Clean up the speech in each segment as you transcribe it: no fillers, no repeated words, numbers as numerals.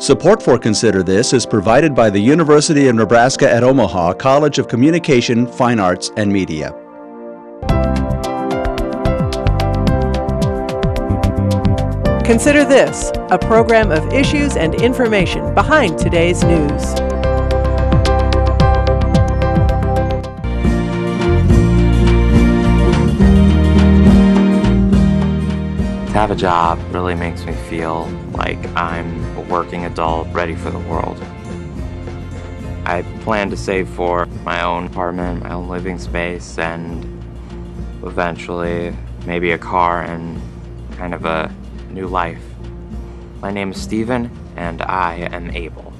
Support for Consider This is provided by the University of Nebraska at Omaha College of Communication, Fine Arts, and Media. Consider This, a program of issues and information behind today's news. To have a job really makes me feel like I'm a working adult ready for the world. I plan to save for my own apartment, my own living space, and eventually maybe a car and kind of a new life. My name is Steven, and I am able.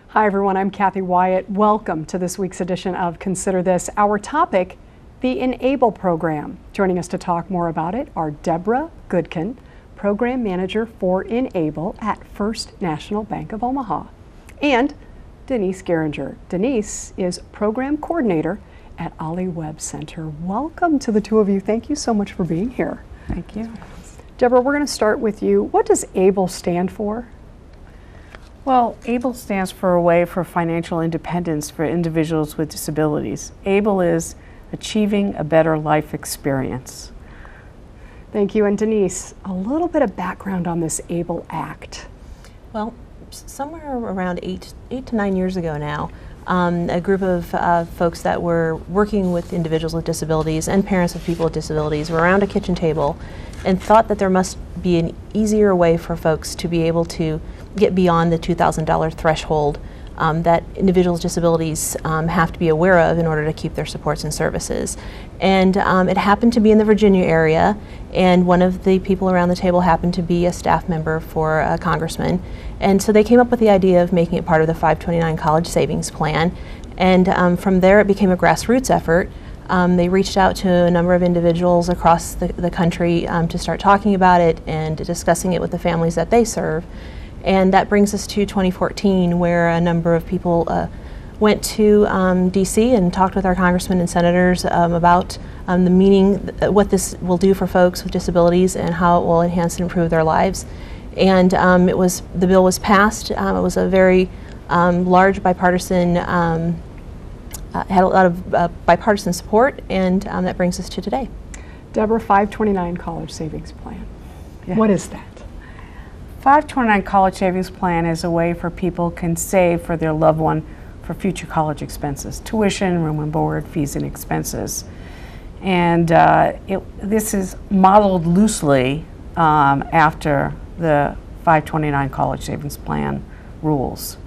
Hi everyone, I'm Kathy Wyatt. Welcome to this week's edition of Consider This. Our topic, the Enable program. Joining us to talk more about it are Deborah Goodkin, Program Manager for Enable at First National Bank of Omaha, and Denise Geringer. Denise is Program Coordinator at Ollie Webb Center. Welcome to the two of you. Thank you so much for being here. Thank you. Deborah, we're going to start with you. What does ABLE stand for? Well, ABLE stands for a way for financial independence for individuals with disabilities. ABLE is Achieving a Better Life Experience. Thank you. And Denise, a little bit of background on this ABLE Act. Well, somewhere around eight to 9 years ago now, a group of folks that were working with individuals with disabilities and parents of people with disabilities were around a kitchen table and thought that there must be an easier way for folks to be able to get beyond the $2,000 threshold that individuals with disabilities have to be aware of in order to keep their supports and services. And it happened to be in the Virginia area, and one of the people around the table happened to be a staff member for a congressman. And so they came up with the idea of making it part of the 529 College Savings Plan. And from there it became a grassroots effort. They reached out to a number of individuals across the country to start talking about it and discussing it with the families that they serve. And that brings us to 2014, where a number of people went to DC and talked with our congressmen and senators about the meaning, what this will do for folks with disabilities and how it will enhance and improve their lives. And the bill was passed. It was a very large bipartisan, had a lot of bipartisan support, and that brings us to today. Deborah, 529 College Savings Plan. Yeah. What is that? 529 College Savings Plan is a way for people can save for their loved one for future college expenses, tuition, room and board, fees and expenses. And this is modeled loosely after the 529 College Savings Plan rules.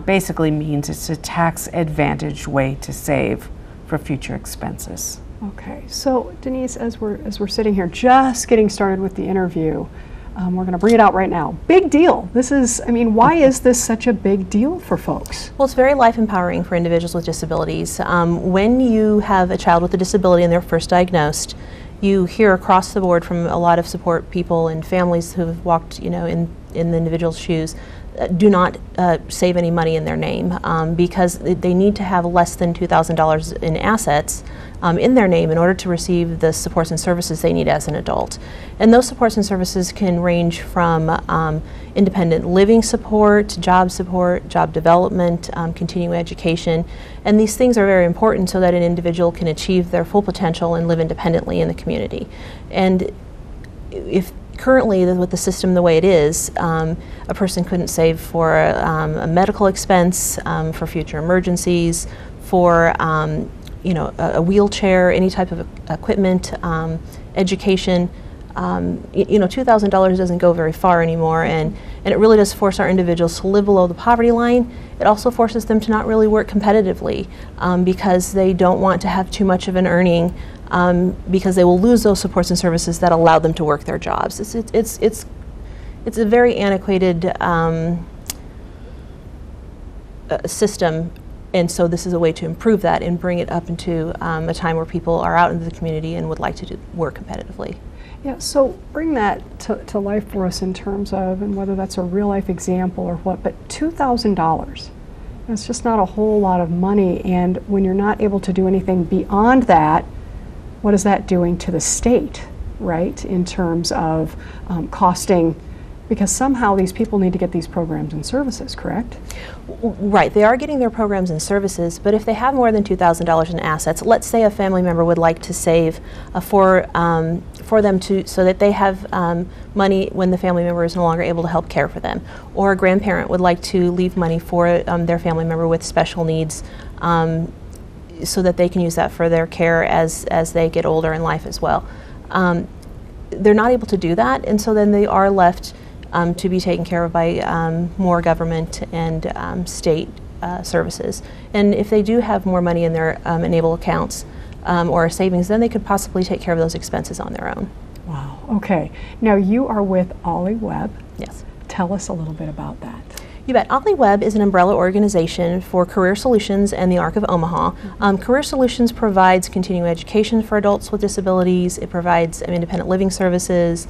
Basically means it's a tax advantaged way to save for future expenses. Okay, so Denise, as we're sitting here just getting started with the interview, we're going to bring it out right now. Big deal. This is, I mean, why is this such a big deal for folks? Well, it's very life empowering for individuals with disabilities. When you have a child with a disability and they're first diagnosed, you hear across the board from a lot of support people and families who have walked, in the individual's shoes, do not save any money in their name because they need to have less than $2,000 in assets in their name in order to receive the supports and services they need as an adult. And those supports and services can range from independent living support, job development, continuing education, and these things are very important so that an individual can achieve their full potential and live independently in the community. And if currently, with the system the way it is, a person couldn't save for a medical expense, for future emergencies, for a wheelchair, any type of equipment, education. $2,000 doesn't go very far anymore, and it really does force our individuals to live below the poverty line. It also forces them to not really work competitively because they don't want to have too much of an earning because they will lose those supports and services that allow them to work their jobs. It's a very antiquated system, and so this is a way to improve that and bring it up into a time where people are out into the community and would like to work competitively. Yeah, so bring that to life for us in terms of, and whether that's a real life example or what, but $2,000. It's just not a whole lot of money, and when you're not able to do anything beyond that, what is that doing to the state, right, in terms of costing Because somehow these people need to get these programs and services, correct? Right, they are getting their programs and services, but if they have more than $2,000 in assets, let's say a family member would like to save for them so that they have money when the family member is no longer able to help care for them, or a grandparent would like to leave money for their family member with special needs so that they can use that for their care as they get older in life as well. They're not able to do that, and so then they are left to be taken care of by more government and state services. And if they do have more money in their Enable accounts or savings, then they could possibly take care of those expenses on their own. Wow, okay. Now you are with Ollie Webb. Yes. Tell us a little bit about that. You bet. Ollie Webb is an umbrella organization for Career Solutions and the Arc of Omaha. Career Solutions provides continuing education for adults with disabilities. It provides independent living services.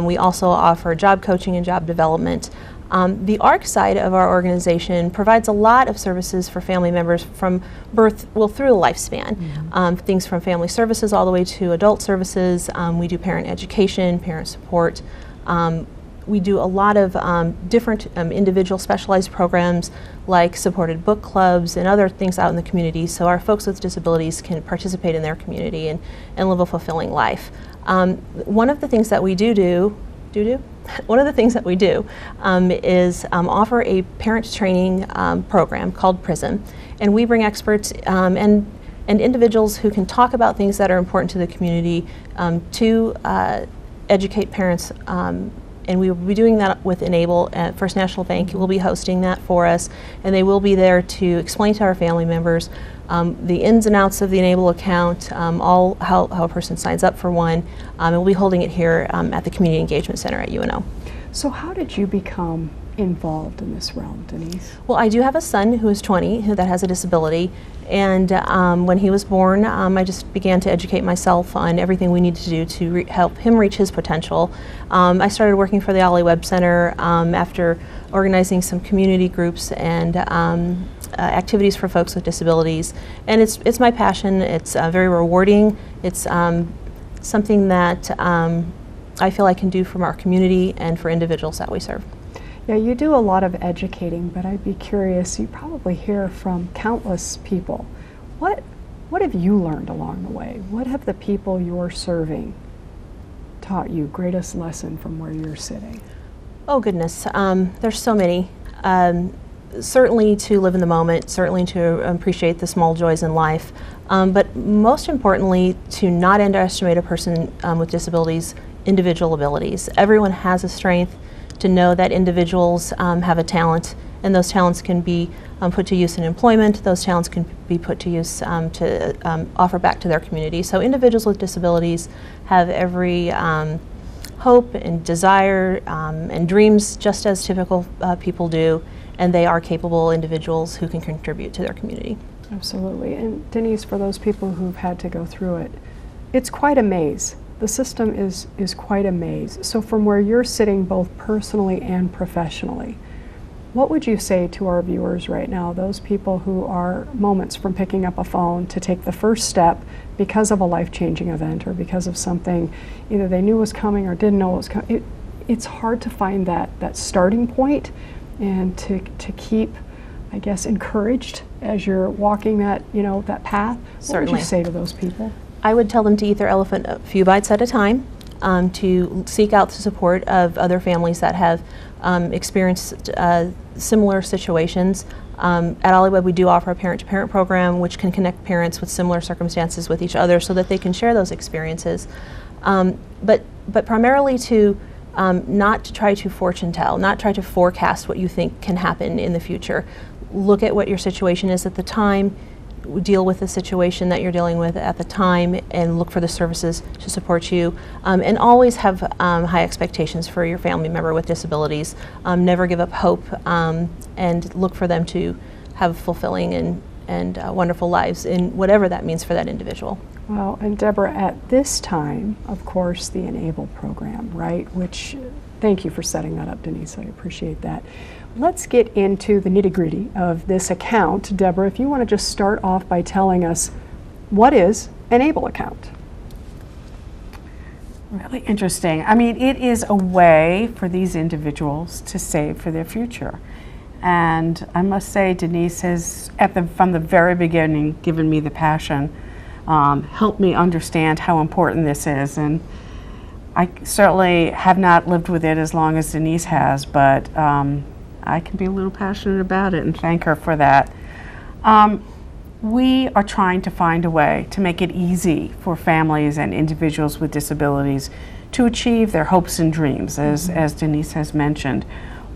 We also offer job coaching and job development. The ARC side of our organization provides a lot of services for family members from birth, well, through the lifespan. Things from family services all the way to adult services. We do parent education, parent support. We do a lot of different individual specialized programs like supported book clubs and other things out in the community, so our folks with disabilities can participate in their community and live a fulfilling life. One of the things that we One of the things that we do is offer a parent training program called PRISM, and we bring experts and individuals who can talk about things that are important to the community to educate parents. And we will be doing that with Enable. First National Bank will be hosting that for us, and they will be there to explain to our family members the ins and outs of the Enable account, all how a person signs up for one, and we'll be holding it here at the Community Engagement Center at UNO. So how did you become involved in this realm, Denise? Well, I do have a son who is 20 that has a disability, and when he was born, I just began to educate myself on everything we need to do to help him reach his potential. I started working for the Ollie Webb Center after organizing some community groups and activities for folks with disabilities, and it's my passion. It's very rewarding. It's something that I feel I can do from our community and for individuals that we serve. Yeah, you do a lot of educating, but I'd be curious, you probably hear from countless people. What have you learned along the way? What have the people you're serving taught you, greatest lesson from where you're sitting? Oh goodness, there's so many. Certainly to live in the moment, certainly to appreciate the small joys in life, but most importantly to not underestimate a person with disabilities' individual abilities. Everyone has a strength. To know that individuals have a talent, and those talents can be put to use in employment. Those talents can be put to use to offer back to their community. So individuals with disabilities have every hope and desire and dreams just as typical people do, and they are capable individuals who can contribute to their community. Absolutely. And Denise, for those people who've had to go through it, it's quite a maze. The system is quite a maze. So from where you're sitting both personally and professionally, what would you say to our viewers right now, those people who are moments from picking up a phone to take the first step because of a life-changing event or because of something either they knew was coming or didn't know was coming? It's hard to find that starting point and to keep, I guess, encouraged as you're walking that, that path. Certainly. What would you say to those people? I would tell them to eat their elephant a few bites at a time, to seek out the support of other families that have experienced similar situations. At Ollie Webb, we do offer a parent-to-parent program which can connect parents with similar circumstances with each other so that they can share those experiences. But primarily to not to try to fortune tell, not try to forecast what you think can happen in the future. Look at what your situation is at the time, deal with the situation that you're dealing with at the time, and look for the services to support you, and always have high expectations for your family member with disabilities. Never give up hope, and look for them to have fulfilling and wonderful lives in whatever that means for that individual. Well, and Deborah, at this time, of course, the Enable program, right, which, thank you for setting that up, Denise, I appreciate that. Let's get into the nitty-gritty of this account. Deborah, if you want to just start off by telling us, what is an Enable account? Really interesting. I mean, it is a way for these individuals to save for their future. And I must say, Denise has, from the very beginning, given me the passion, helped me understand how important this is. And I certainly have not lived with it as long as Denise has, but I can be a little passionate about it and thank her for that. We are trying to find a way to make it easy for families and individuals with disabilities to achieve their hopes and dreams, as Denise has mentioned,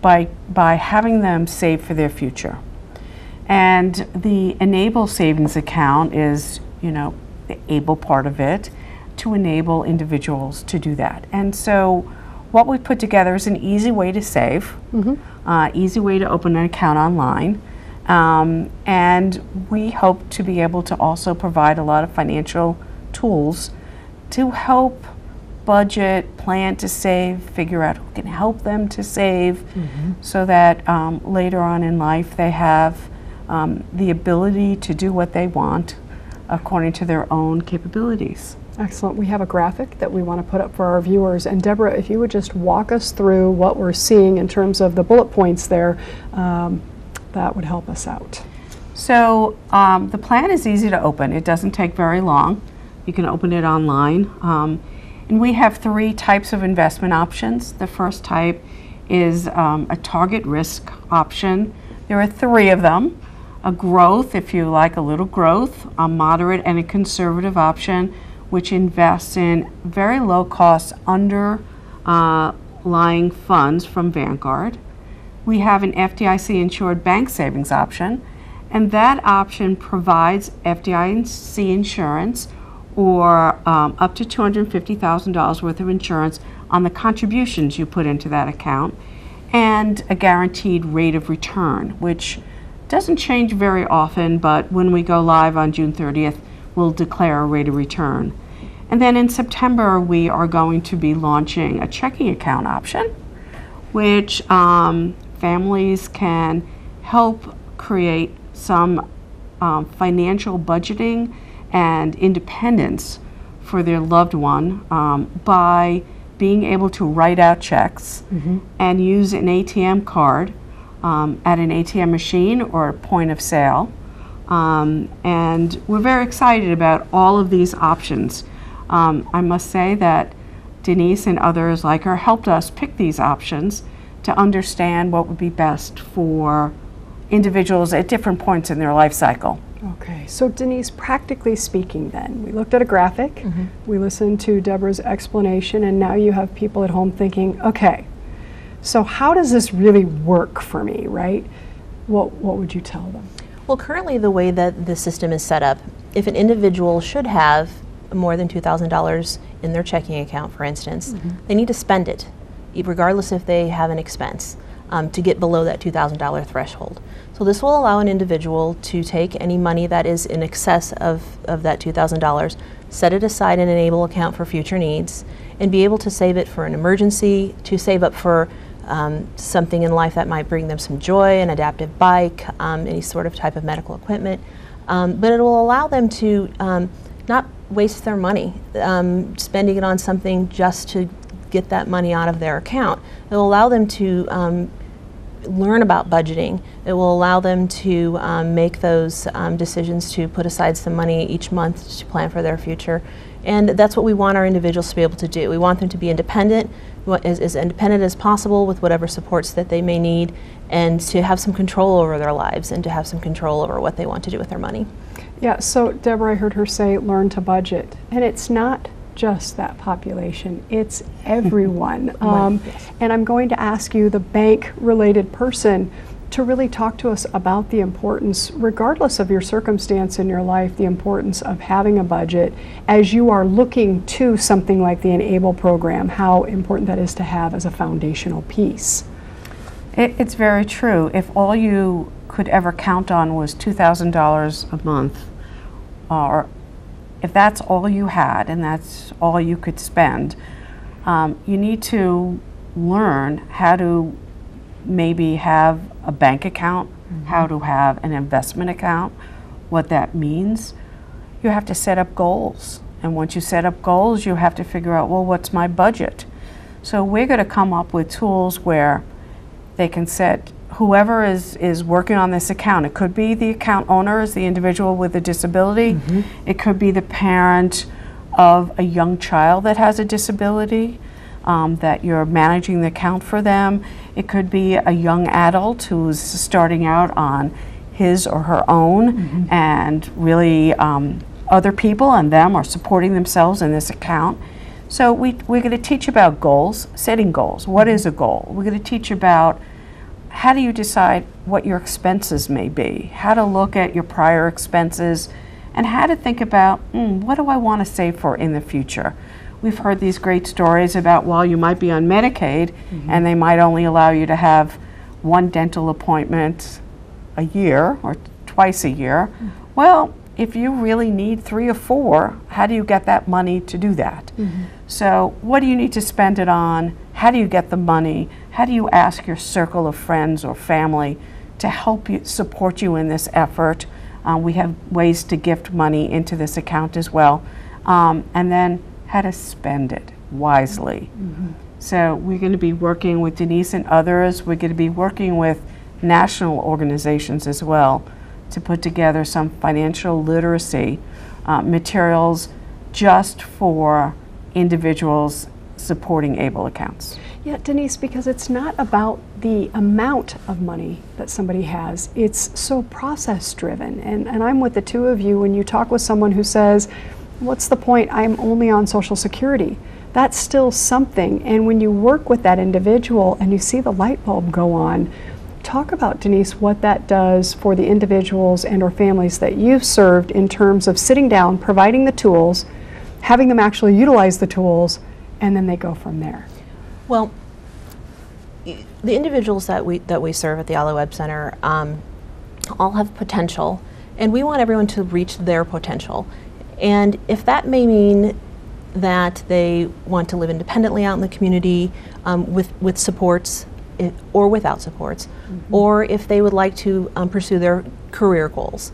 by having them save for their future. And the Enable Savings Account is, the able part of it to enable individuals to do that. And so what we've put together is an easy way to save, easy way to open an account online. And we hope to be able to also provide a lot of financial tools to help budget, plan to save, figure out who can help them to save, so that later on in life they have the ability to do what they want according to their own capabilities. Excellent. We have a graphic that we want to put up for our viewers. And Deborah, if you would just walk us through what we're seeing in terms of the bullet points there, that would help us out. So the plan is easy to open. It doesn't take very long. You can open it online. And we have 3 types of investment options. The first type is a target risk option. There are 3 of them. A growth, if you like a little growth, a moderate, and a conservative option, which invests in very low cost underlying funds from Vanguard. We have an FDIC insured bank savings option, and that option provides FDIC insurance or up to $250,000 worth of insurance on the contributions you put into that account, and a guaranteed rate of return, which doesn't change very often, but when we go live on June 30th, we'll declare a rate of return. And then in September, we are going to be launching a checking account option, which families can help create some financial budgeting and independence for their loved one by being able to write out checks and use an ATM card at an ATM machine or a point of sale. And we're very excited about all of these options. I must say that Denise and others like her helped us pick these options to understand what would be best for individuals at different points in their life cycle. Okay, so Denise, practically speaking then, we looked at a graphic, we listened to Deborah's explanation, and now you have people at home thinking, okay, so how does this really work for me, right? What would you tell them? Well, currently the way that the system is set up, if an individual should have more than $2,000 in their checking account, for instance, they need to spend it, regardless if they have an expense, to get below that $2,000 threshold. So this will allow an individual to take any money that is in excess of that $2,000, set it aside in an Enable account for future needs, and be able to save it for an emergency, to save up for something in life that might bring them some joy, an adaptive bike, any sort of type of medical equipment. But it will allow them to not waste their money spending it on something just to get that money out of their account. It will allow them to learn about budgeting. It will allow them to make those decisions to put aside some money each month to plan for their future. And that's what we want our individuals to be able to do. We want them to be independent, as independent as possible with whatever supports that they may need, and to have some control over their lives and to have some control over what they want to do with their money. Yeah, so Deborah, I heard her say learn to budget, and it's not just that population, it's everyone. Yes. And I'm going to ask you, the bank-related person, to really talk to us about the importance, regardless of your circumstance in your life, the importance of having a budget as you are looking to something like the Enable program, how important that is to have as a foundational piece. It's very true. If all you could ever count on was $2,000 a month, or if that's all you had and that's all you could spend, you need to learn how to maybe have a bank account, how to have an investment account, what that means. You have to set up goals And once you set up goals, you have to figure out, well, what's my budget? So we're going to come up with tools where they can set, whoever is working on this account, it could be the account owner, is the individual with a disability. It could be the parent of a young child that has a disability, that you're managing the account for them. It could be a young adult who's starting out on his or her own, and really other people and them are supporting themselves in this account. So we're going to teach about goals, setting goals. What is a goal? We're going to teach about how do you decide what your expenses may be, how to look at your prior expenses, and how to think about, what do I want to save for in the future? We've heard these great stories about, well, you might be on Medicaid and they might only allow you to have one dental appointment a year or twice a year. Well, if you really need 3 or 4, how do you get that money to do that? So what do you need to spend it on? How do you get the money? How do you ask your circle of friends or family to help you, support you in this effort? We have ways to gift money into this account as well. And then how to spend it wisely. So we're going to be working with Denise and others. We're going to be working with national organizations as well to put together some financial literacy materials just for individuals supporting ABLE accounts. Yeah, Denise, because it's not about the amount of money that somebody has, it's so process driven. And I'm with the two of you when you talk with someone who says, what's the point? I'm only on Social Security. That's still something. And when you work with that individual and you see the light bulb go on, talk about, Denise, what that does for the individuals and or families that you've served in terms of sitting down, providing the tools, having them actually utilize the tools, and then they go from there. Well, the individuals that we serve at the Allo Web Center all have potential, and we want everyone to reach their potential. And if that may mean that they want to live independently out in the community with supports or without supports, or if they would like to pursue their career goals,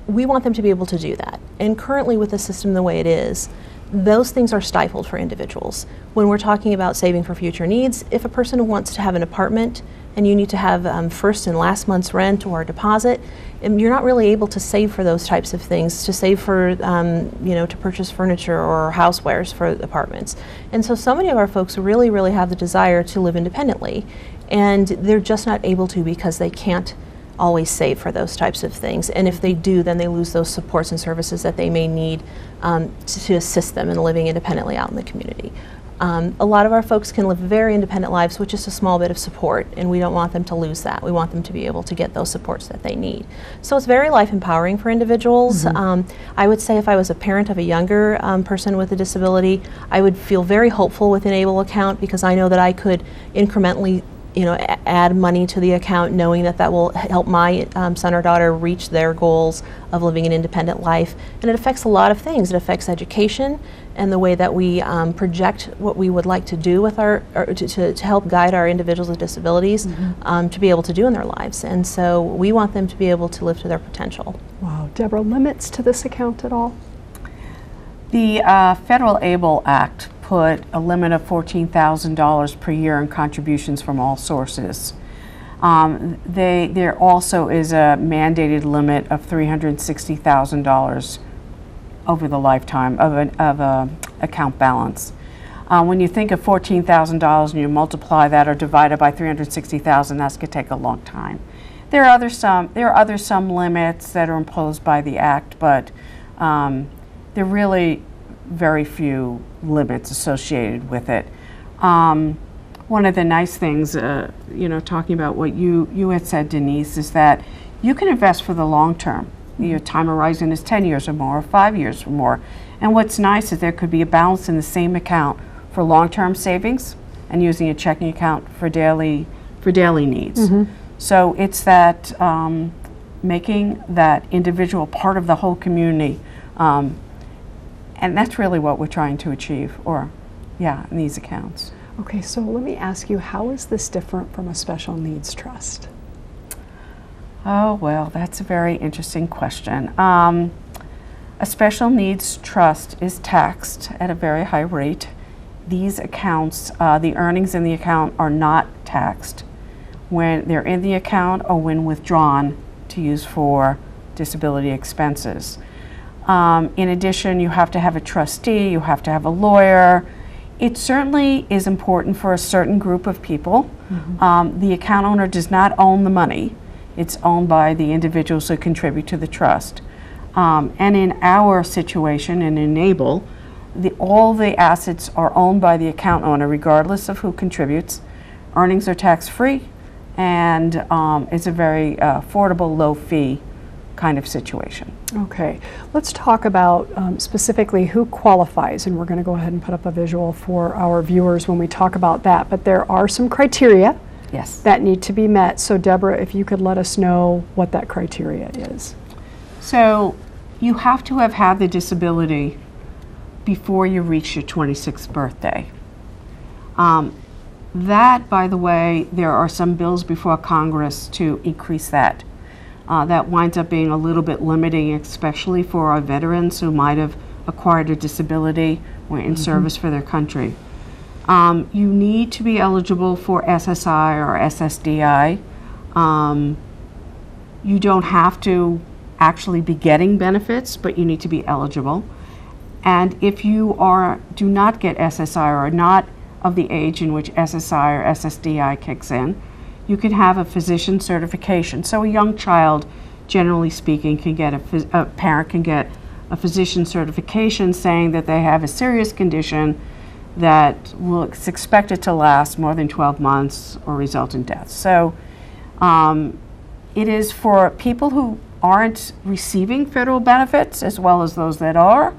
we want them to be able to do that. And currently with the system the way it is, those things are stifled for individuals. When we're talking about saving for future needs, if a person wants to have an apartment and you need to have first and last month's rent or a deposit, you're not really able to save for those types of things, to save for, to purchase furniture or housewares for apartments. And so many of our folks really, really have the desire to live independently, and they're just not able to because they can't always save for those types of things. And if they do, then they lose those supports and services that they may need to assist them in living independently out in the community. A lot of our folks can live very independent lives with just a small bit of support, and we don't want them to lose that. We want them to be able to get those supports that they need. So it's very life empowering for individuals. I would say if I was a parent of a younger person with a disability, I would feel very hopeful with an ABLE account because I know that I could incrementally add money to the account, knowing that that will help my son or daughter reach their goals of living an independent life. And it affects a lot of things. It affects education and the way that we project what we would like to do with to help guide our individuals with disabilities to be able to do in their lives. And so we want them to be able to live to their potential. Wow. Deborah, limits to this account at all? The Federal ABLE Act put a limit of $14,000 per year in contributions from all sources. There also is a mandated limit of $360,000 over the lifetime of an account balance. When you think of $14,000 and you multiply that or divide it by 360,000, that's going to take a long time. There are other limits that are imposed by the Act, but there are really very few limits associated with it. One of the nice things, talking about what you had said, Denise, is that you can invest for the long term. Your time horizon is 10 years or more, or 5 years or more. And what's nice is there could be a balance in the same account for long-term savings and using a checking account for daily needs. So it's that making that individual part of the whole community. And that's really what we're trying to achieve, in these accounts. Okay, so let me ask you, how is this different from a special needs trust? Oh, well, that's a very interesting question. A special needs trust is taxed at a very high rate. These accounts, the earnings in the account are not taxed when they're in the account or when withdrawn to use for disability expenses. In addition, you have to have a trustee, you have to have a lawyer. It certainly is important for a certain group of people. The account owner does not own the money. It's owned by the individuals who contribute to the trust. And in our situation, in Enable, all the assets are owned by the account owner regardless of who contributes. Earnings are tax-free, and it's a very affordable, low-fee kind of situation. Okay, let's talk about specifically who qualifies, and we're going to go ahead and put up a visual for our viewers when we talk about that, but there are some criteria Yes. that need to be met. So Deborah, if you could let us know what that criteria is. So you have to have had the disability before you reach your 26th birthday. That, by the way, there are some bills before Congress to increase that. That winds up being a little bit limiting, especially for our veterans who might have acquired a disability or in service for their country. You need to be eligible for SSI or SSDI. You don't have to actually be getting benefits, but you need to be eligible. And if you do not get SSI or are not of the age in which SSI or SSDI kicks in, you can have a physician certification. So a young child, generally speaking, can get a parent can get a physician certification saying that they have a serious condition that is expected to last more than 12 months or result in death. So it is for people who aren't receiving federal benefits as well as those that are,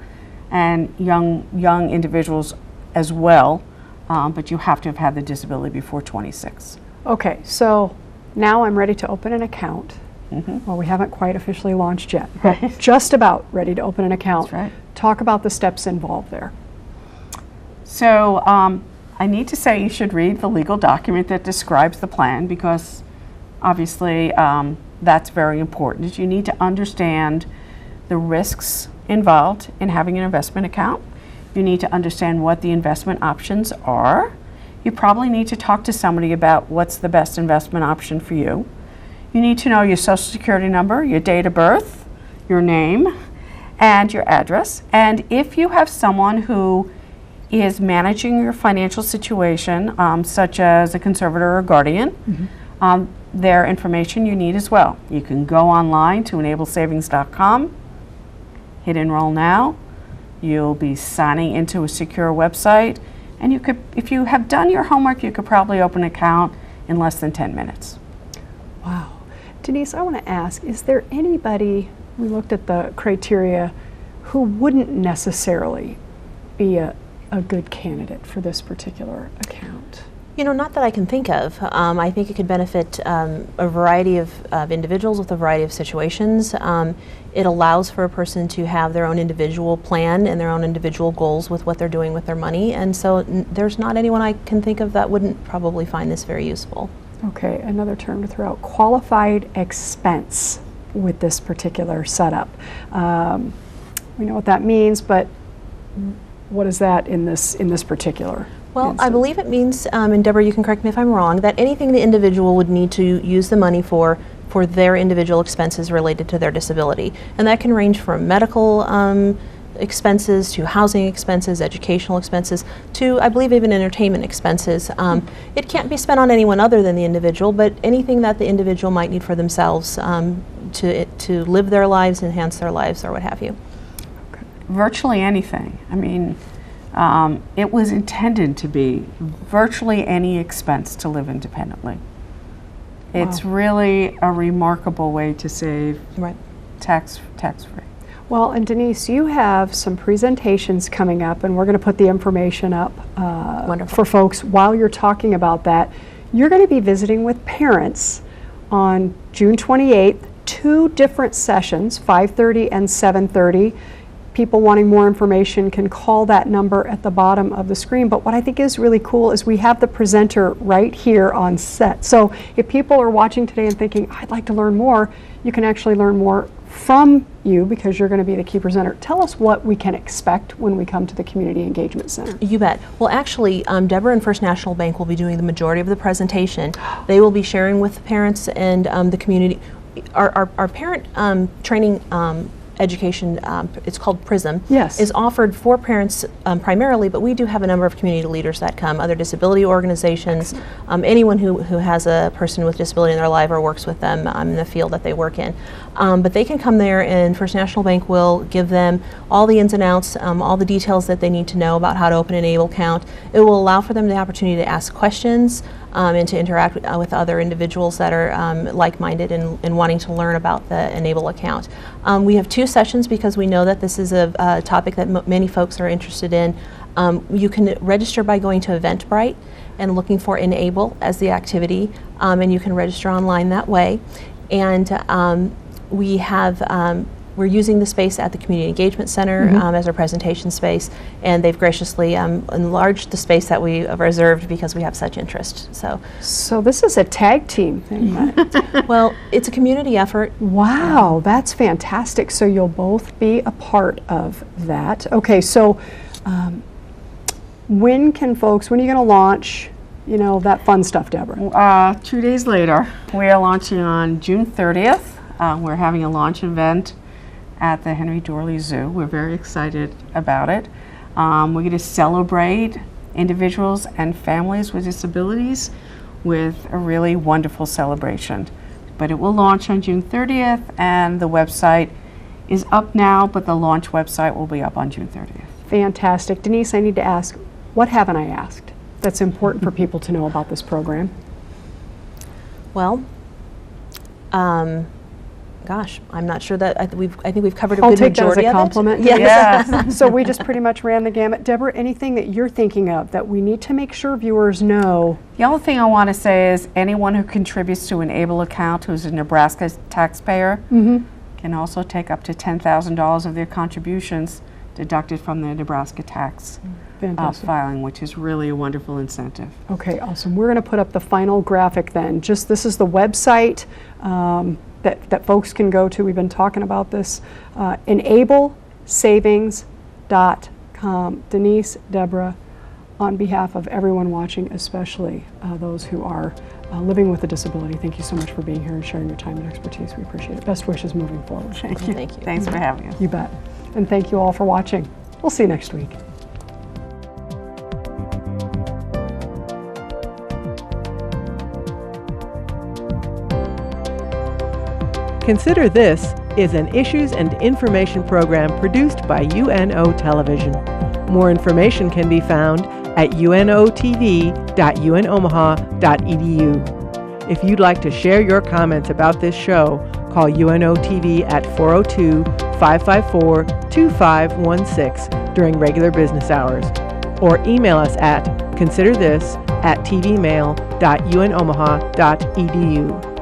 and young individuals as well, but you have to have had the disability before 26. Okay, so now I'm ready to open an account. Well, we haven't quite officially launched yet, but just about ready to open an account. That's right. Talk about the steps involved there. So I need to say you should read the legal document that describes the plan, because obviously that's very important. You need to understand the risks involved in having an investment account. You need to understand what the investment options are. You probably need to talk to somebody about what's the best investment option for you. You need to know your social security number, your date of birth, your name, and your address. And if you have someone who is managing your financial situation, such as a conservator or guardian, their information you need as well. You can go online to enablesavings.com, hit enroll now. You'll be signing into a secure website, and you could, if you have done your homework, you could probably open an account in less than 10 minutes. Wow. Denise, I want to ask, is there anybody, we looked at the criteria, who wouldn't necessarily be a good candidate for this particular account? You know, not that I can think of. I think it could benefit a variety of individuals with a variety of situations. It allows for a person to have their own individual plan and their own individual goals with what they're doing with their money. And so there's not anyone I can think of that wouldn't probably find this very useful. Okay, another term to throw out, qualified expense with this particular setup. We know what that means, but what is that in this particular Well, instance? I believe it means, and Deborah, you can correct me if I'm wrong, that anything the individual would need to use the money for their individual expenses related to their disability. And that can range from medical expenses to housing expenses, educational expenses, to, I believe, even entertainment expenses. It can't be spent on anyone other than the individual, but anything that the individual might need for themselves to live their lives, enhance their lives, or what have you. Virtually anything. I mean, it was intended to be virtually any expense to live independently. It's really a remarkable way to save tax-free. Well, and Denise, you have some presentations coming up, and we're going to put the information up for folks while you're talking about that. You're going to be visiting with parents on June 28th, 2 different sessions, 5:30 and 7:30. People wanting more information can call that number at the bottom of the screen. But what I think is really cool is we have the presenter right here on set. So if people are watching today and thinking, I'd like to learn more, you can actually learn more from you, because you're going to be the key presenter. Tell us what we can expect when we come to the Community Engagement Center. You bet. Well, actually, Deborah and First National Bank will be doing the majority of the presentation. They will be sharing with the parents and the community. Our parent training education, it's called PRISM, Yes. is offered for parents primarily, but we do have a number of community leaders that come, other disability organizations, anyone who has a person with disability in their life or works with them in the field that they work in. But they can come there, and First National Bank will give them all the ins and outs, all the details that they need to know about how to open an Enable account. It will allow for them the opportunity to ask questions and to interact with other individuals that are like-minded and wanting to learn about the Enable account. We have 2 sessions because we know that this is a topic that many folks are interested in. You can register by going to Eventbrite and looking for Enable as the activity, and you can register online that way. And we're using the space at the Community Engagement Center as our presentation space, and they've graciously enlarged the space that we have reserved because we have such interest. So this is a tag team thing. Well, it's a community effort. Wow, that's fantastic. So you'll both be a part of that. Okay, so when are you going to launch, that fun stuff, Deborah? 2 days later. We are launching on June 30th. We're having a launch event at the Henry Dorley Zoo. We're very excited about it. We're going to celebrate individuals and families with disabilities with a really wonderful celebration. But it will launch on June 30th, and the website is up now, but the launch website will be up on June 30th. Fantastic. Denise, I need to ask, what haven't I asked that's important for people to know about this program? Well, gosh, I'm not sure that I think we've covered a I'll good take that as majority a of it. compliment. Yes. So we just pretty much ran the gamut. Deborah, anything that you're thinking of that we need to make sure viewers know? The only thing I want to say is anyone who contributes to an ABLE account who's a Nebraska taxpayer can also take up to $10,000 of their contributions deducted from their Nebraska tax filing, which is really a wonderful incentive. Okay, awesome. We're going to put up the final graphic then. This is the website that folks can go to. We've been talking about this. EnableSavings.com. Denise, Deborah, on behalf of everyone watching, especially those who are living with a disability, thank you so much for being here and sharing your time and expertise. We appreciate it. Best wishes moving forward. Thank you. Thank you. Thanks for having us. You bet. And thank you all for watching. We'll see you next week. Consider This is an issues and information program produced by UNO Television. More information can be found at unotv.unomaha.edu. If you'd like to share your comments about this show, call UNO TV at 402-554-2516 during regular business hours, or email us at considerthis@tvmail.unomaha.edu.